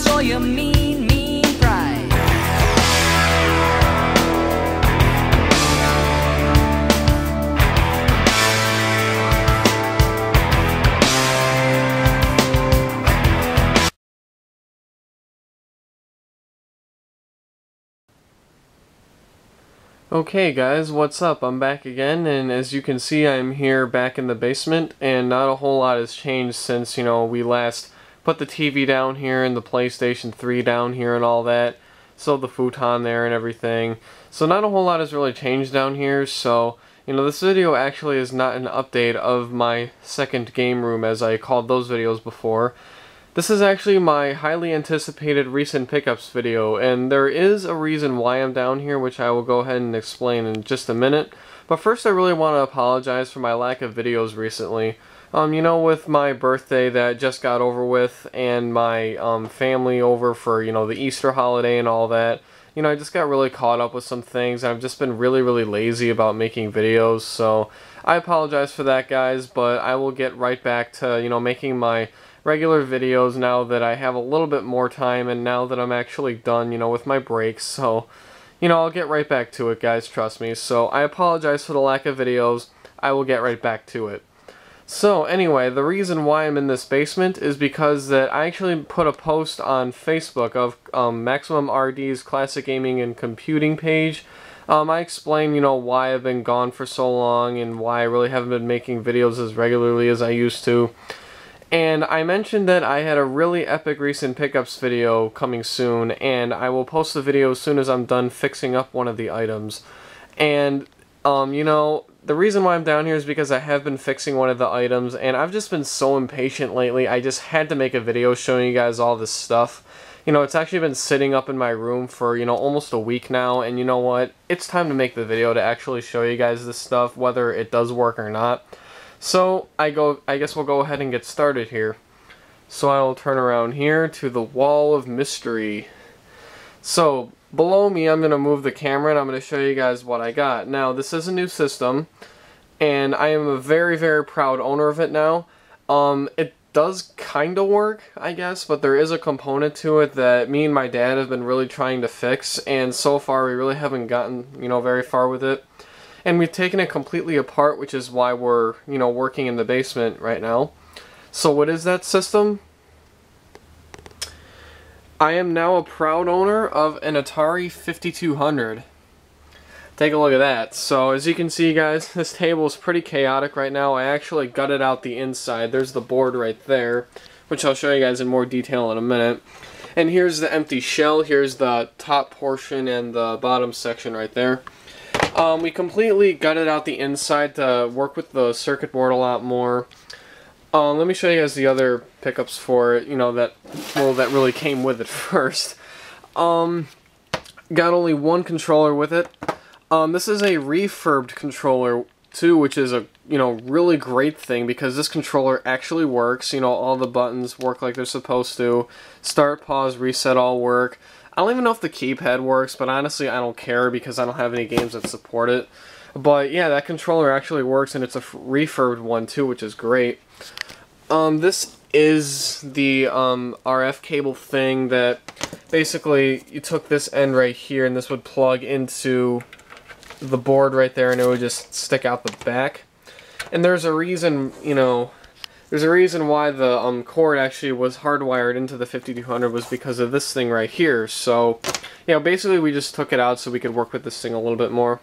destroy your mean, mean pride. Okay guys, what's up? I'm back again, and as you can see I'm here back in the basement, and not a whole lot has changed since, we last put the TV down here and the PlayStation 3 down here and all that. So the futon there and everything. So not a whole lot has really changed down here, so, this video actually is not an update of my second game room as I called those videos before. This is actually my highly anticipated recent pickups video, and there is a reason why I'm down here, which I will go ahead and explain in just a minute. But first I really want to apologize for my lack of videos recently. With my birthday that just got over with, and my family over for, the Easter holiday and all that, I just got really caught up with some things, and I've just been really, really lazy about making videos, so I apologize for that, guys, but I will get right back to, making my regular videos now that I have a little bit more time and now that I'm actually done, with my breaks. So, I'll get right back to it, guys, trust me. So, I apologize for the lack of videos. I will get right back to it. So, anyway, the reason why I'm in this basement is because that I actually put a post on Facebook of Maximum RD's Classic Gaming and Computing page. I explained, why I've been gone for so long and why I really haven't been making videos as regularly as I used to. And I mentioned that I had a really epic recent pickups video coming soon, and I will post the video as soon as I'm done fixing up one of the items. And, the reason why I'm down here is because I have been fixing one of the items, and I've just been so impatient lately. I just had to make a video showing you guys all this stuff. It's actually been sitting up in my room for, almost a week now, and you know what? It's time to make the video to actually show you guys this stuff, whether it does work or not. So, I guess we'll go ahead and get started here. So I will turn around here to the wall of mystery. So, below me I'm going to move the camera and I'm going to show you guys what I got. Now, this is a new system, and I am a very, very proud owner of it now. It does kind of work, I guess, but there is a component to it that me and my dad have been really trying to fix, and so far we really haven't gotten, very far with it. And we've taken it completely apart, which is why we're, working in the basement right now. So what is that system? I am now a proud owner of an Atari 5200. Take a look at that. So as you can see, guys, this table is pretty chaotic right now. I actually gutted out the inside. There's the board right there, which I'll show you guys in more detail in a minute. And here's the empty shell. Here's the top portion and the bottom section right there. We completely gutted out the inside to work with the circuit board a lot more. Let me show you guys the other pickups for it, that really came with it first. Got only one controller with it. This is a refurbed controller too, which is a, really great thing because this controller actually works. All the buttons work like they're supposed to. Start, pause, reset all work. I don't even know if the keypad works, but honestly I don't care because I don't have any games that support it. But yeah, that controller actually works, and it's a refurbed one too, which is great. This is the RF cable thing that basically you took this end right here and this would plug into the board right there and it would just stick out the back. And there's a reason, there's a reason why the cord actually was hardwired into the 5200 was because of this thing right here. So, basically we just took it out so we could work with this thing a little bit more.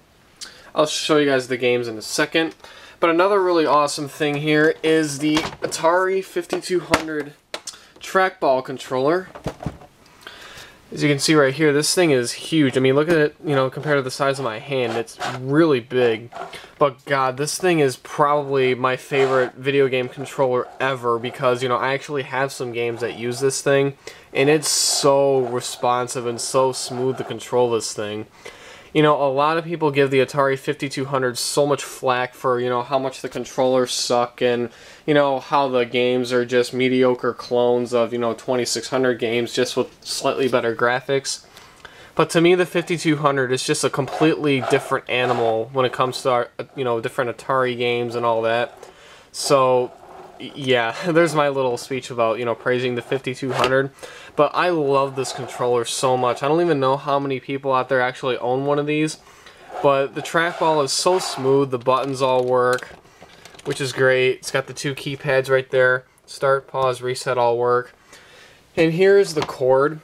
I'll show you guys the games in a second. But another really awesome thing here is the Atari 5200 trackball controller. As you can see right here, this thing is huge. I mean, look at it, compared to the size of my hand, it's really big. But God, this thing is probably my favorite video game controller ever because, I actually have some games that use this thing, and it's so responsive and so smooth to control this thing. A lot of people give the Atari 5200 so much flack for, how much the controllers suck and, how the games are just mediocre clones of, 2600 games just with slightly better graphics. But to me, the 5200 is just a completely different animal when it comes to, different Atari games and all that. So, yeah, there's my little speech about, you know, praising the 5200. But I love this controller so much. I don't even know how many people out there actually own one of these. But the trackball is so smooth, the buttons all work, which is great. It's got the two keypads right there. Start, pause, reset all work. And here's the cord,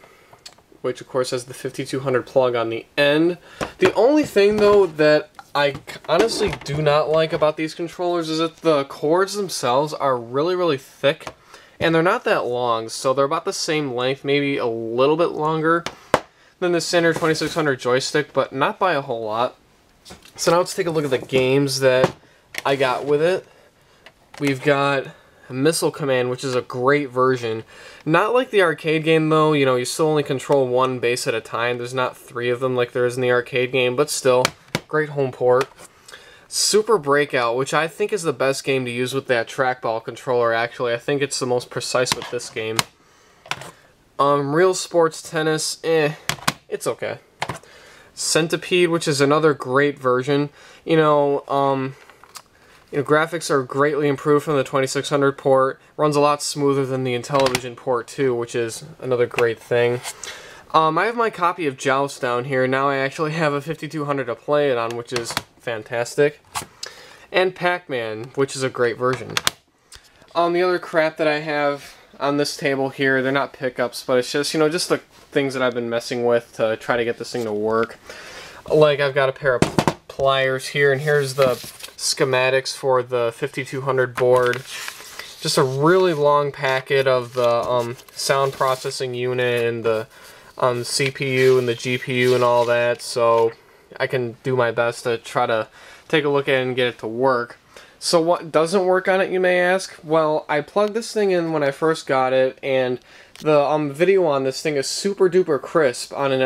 which of course has the 5200 plug on the end. The only thing though that I honestly do not like about these controllers is that the cords themselves are really, really thick, and they're not that long, so they're about the same length, maybe a little bit longer than the standard 2600 joystick, but not by a whole lot. So now let's take a look at the games that I got with it. We've got Missile Command, which is a great version. Not like the arcade game though, you know, you still only control one base at a time. There's not three of them like there is in the arcade game, but still, great home port. Super Breakout, which I think is the best game to use with that trackball controller actually. I think it's the most precise with this game. Real Sports Tennis, it's okay. Centipede, which is another great version. You know, graphics are greatly improved from the 2600 port. Runs a lot smoother than the Intellivision port too, which is another great thing. I have my copy of Joust down here. Now I actually have a 5200 to play it on, which is fantastic. And Pac-Man, which is a great version. The other crap that I have on this table here, they're not pickups, but it's just, you know, just the things that I've been messing with to try to get this thing to work. Like, I've got a pair of pliers here, and here's the schematics for the 5200 board. Just a really long packet of the sound processing unit and the CPU and the GPU and all that, so I can do my best to try to take a look at it and get it to work. So what doesn't work on it, you may ask? Well, I plugged this thing in when I first got it, and the video on this thing is super duper crisp on an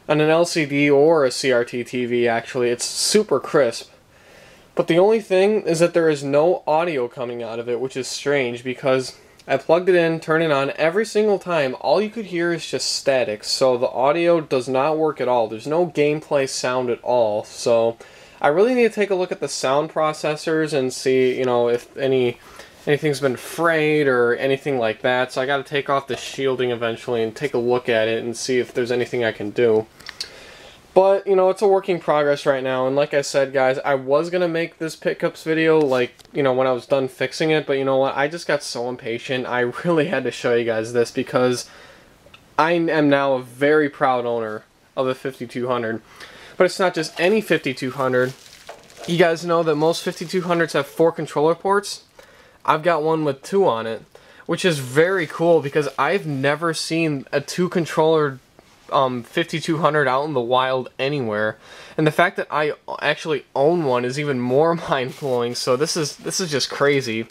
LCD or a CRT TV. Actually, it's super crisp. But the only thing is that there is no audio coming out of it, which is strange because I plugged it in, turned it on, every single time all you could hear is just static, so the audio does not work at all. There's no gameplay sound at all, so I really need to take a look at the sound processors and see, you know, if anything's been frayed or anything like that. So I got to take off the shielding eventually and take a look at it and see if there's anything I can do. But, you know, it's a work in progress right now, and like I said, guys, I was going to make this pickups video, like, you know, when I was done fixing it, but you know what, I just got so impatient, I really had to show you guys this, because I am now a very proud owner of the 5200. But it's not just any 5200. You guys know that most 5200s have 4 controller ports. I've got one with 2 on it, which is very cool, because I've never seen a 2-controller 5200 out in the wild anywhere, and the fact that I actually own one is even more mind-blowing. So this is just crazy.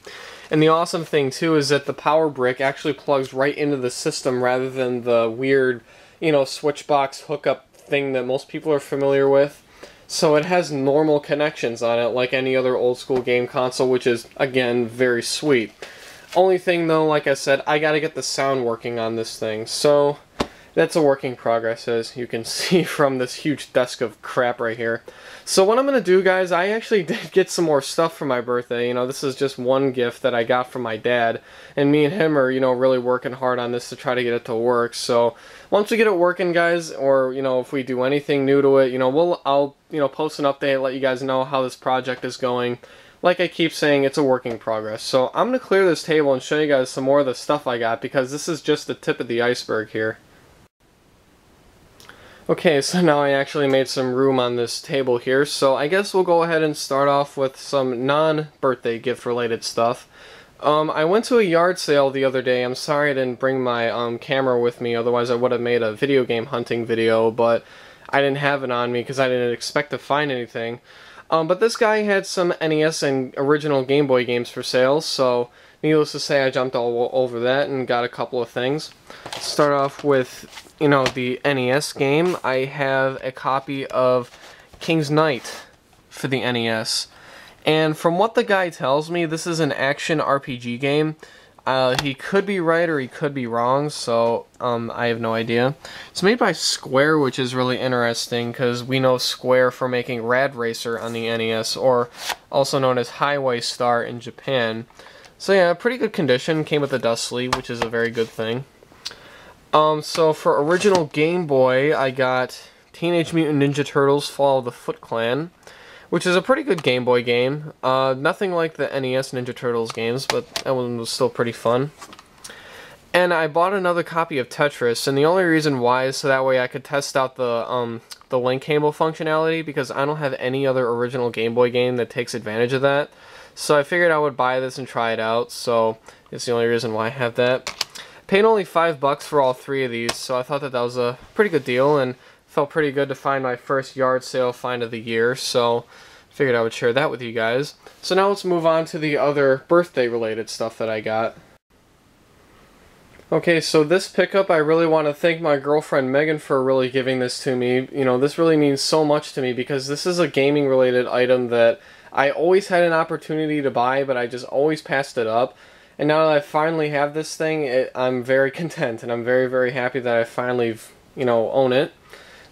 And the awesome thing too is that the power brick actually plugs right into the system rather than the weird, you know, switch box hookup thing that most people are familiar with. So it has normal connections on it like any other old school game console, which is again very sweet. Only thing though, like I said, I gotta get the sound working on this thing, so that's a work in progress, as you can see from this huge desk of crap right here. So what I'm going to do, guys, I actually did get some more stuff for my birthday. You know, this is just one gift that I got from my dad. And me and him are, you know, really working hard on this to try to get it to work. So once we get it working, guys, or, you know, if we do anything new to it, you know, I'll, you know, post an update, let you guys know how this project is going. Like I keep saying, it's a work in progress. So I'm going to clear this table and show you guys some more of the stuff I got, because this is just the tip of the iceberg here. Okay, so now I actually made some room on this table here, so I guess we'll go ahead and start off with some non-birthday gift related stuff. I went to a yard sale the other day. I'm sorry I didn't bring my camera with me, otherwise I would have made a video game hunting video, but I didn't have it on me because I didn't expect to find anything. But this guy had some NES and original Game Boy games for sale, so needless to say I jumped all over that and got a couple of things. Start off with, you know, the NES game. I have a copy of King's Knight for the NES. And from what the guy tells me, this is an action RPG game. He could be right or he could be wrong, so I have no idea. It's made by Square, which is really interesting because we know Square for making Rad Racer on the NES, or also known as Highway Star in Japan. So yeah, pretty good condition. Came with a dust sleeve, which is a very good thing. So for original Game Boy, I got Teenage Mutant Ninja Turtles Fall of the Foot Clan, which is a pretty good Game Boy game. Nothing like the NES Ninja Turtles games, but that one was still pretty fun. And I bought another copy of Tetris, and the only reason why is so that way I could test out the link cable functionality, because I don't have any other original Game Boy game that takes advantage of that. So I figured I would buy this and try it out, so it's the only reason why I have that. Paid only $5 for all three of these, so I thought that was a pretty good deal, and felt pretty good to find my first yard sale find of the year, so figured I would share that with you guys. So now let's move on to the other birthday related stuff that I got. Okay, so this pickup, I really want to thank my girlfriend Megan for really giving this to me. You know, this really means so much to me because this is a gaming related item that I always had an opportunity to buy, but I just always passed it up. And now that I finally have this thing, I'm very content, and I'm very, very happy that I finally, own it.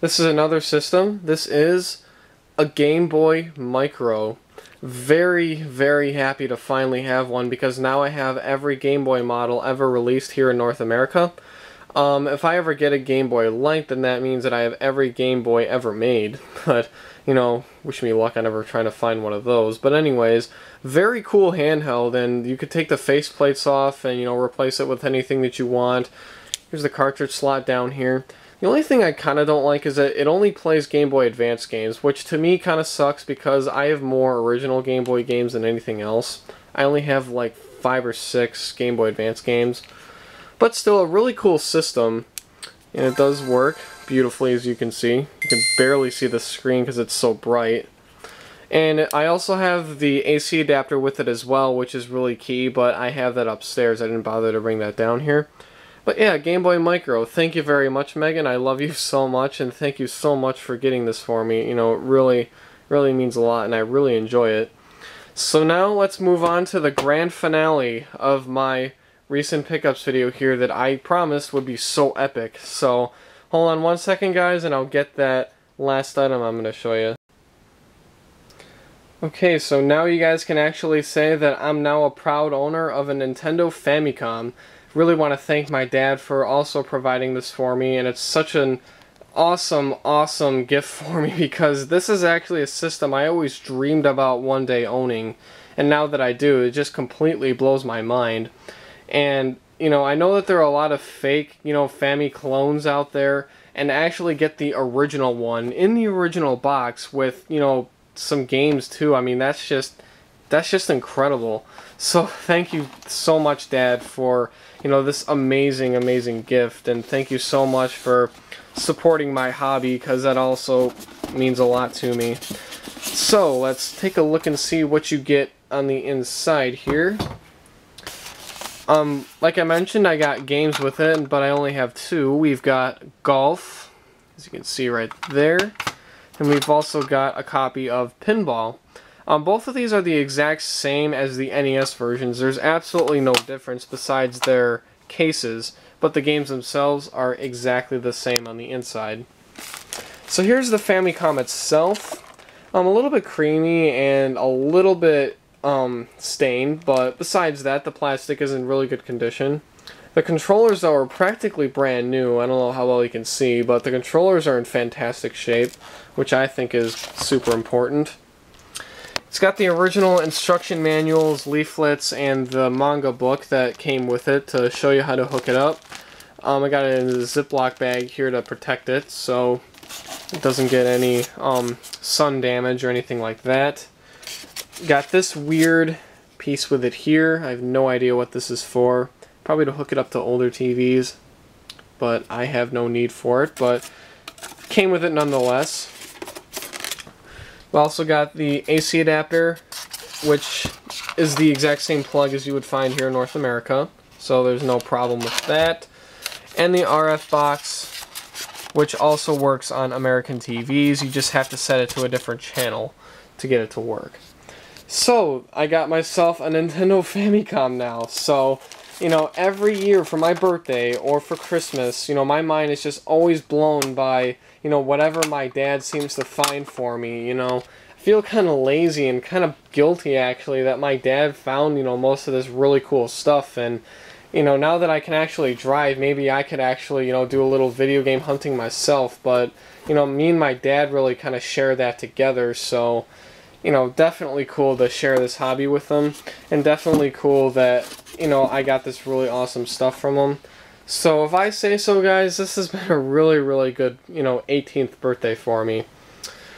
This is another system. This is a Game Boy Micro. Very, very happy to finally have one, because now I have every Game Boy model ever released here in North America. If I ever get a Game Boy Light, then that means that I have every Game Boy ever made. But, wish me luck on ever trying to find one of those. But anyways, very cool handheld, and you could take the face plates off and, replace it with anything that you want. Here's the cartridge slot down here. The only thing I kind of don't like is that it only plays Game Boy Advance games, which to me kind of sucks because I have more original Game Boy games than anything else. I only have like 5 or 6 Game Boy Advance games. But still, a really cool system, and it does work beautifully, as you can see. You can barely see the screen because it's so bright. And I also have the AC adapter with it as well, which is really key, but I have that upstairs. I didn't bother to bring that down here. But yeah, Game Boy Micro, thank you very much, Megan. I love you so much, and thank you so much for getting this for me. It really, really means a lot, and I really enjoy it. So now let's move on to the grand finale of my recent pickups video here that I promised would be so epic. So hold on one second, guys, and I'll get that last item I'm going to show you. Okay, so now you guys can actually say that I'm now a proud owner of a Nintendo Famicom. Really want to thank my dad for also providing this for me, and it's such an awesome gift for me because this is actually a system I always dreamed about one day owning, and now that I do, it just completely blows my mind. And I know that there are a lot of fake Fami clones out there, and to actually get the original one in the original box with some games too, I mean, that's just incredible. So thank you so much, Dad, for this amazing gift, and thank you so much for supporting my hobby, because that also means a lot to me. So let's take a look and see what you get on the inside here. Like I mentioned, I got games with it, but I only have 2. We've got Golf, as you can see right there, and we've also got a copy of Pinball. Both of these are the exact same as the NES versions. There's absolutely no difference besides their cases, but the games themselves are exactly the same on the inside. So here's the Famicom itself. A little bit creamy and a little bit stained, but besides that, the plastic is in really good condition. The controllers, though, are practically brand new. I don't know how well you can see, but the controllers are in fantastic shape, which I think is super important. It's got the original instruction manuals, leaflets, and the manga book that came with it to show you how to hook it up. I got it in a Ziploc bag here to protect it, so it doesn't get any sun damage or anything like that. Got this weird piece with it here. I have no idea what this is for. Probably to hook it up to older TVs, but I have no need for it, but came with it nonetheless. We also got the AC adapter, which is the exact same plug as you would find here in North America, so there's no problem with that. And the RF box, which also works on American TVs. You just have to set it to a different channel to get it to work. So, I got myself a Nintendo Famicom now, so you know, every year for my birthday or for Christmas, you know, my mind is just always blown by, you know, whatever my dad seems to find for me, you know. I feel kind of lazy and kind of guilty, actually, that my dad found, you know, most of this really cool stuff. And, you know, now that I can actually drive, maybe I could actually, you know, do a little video game hunting myself. But, you know, me and my dad really kind of share that together, so, you know, definitely cool to share this hobby with them, and definitely cool that, you know, I got this really awesome stuff from them. So if I say so, guys, this has been a really, really good, you know, 18th birthday for me.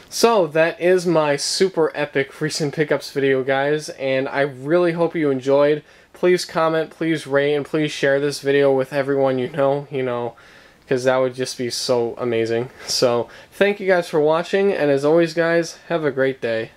So that is my super epic recent pickups video, guys, and I really hope you enjoyed. Please comment, please rate, and please share this video with everyone you know, because that would just be so amazing. So thank you guys for watching, and as always, guys, have a great day.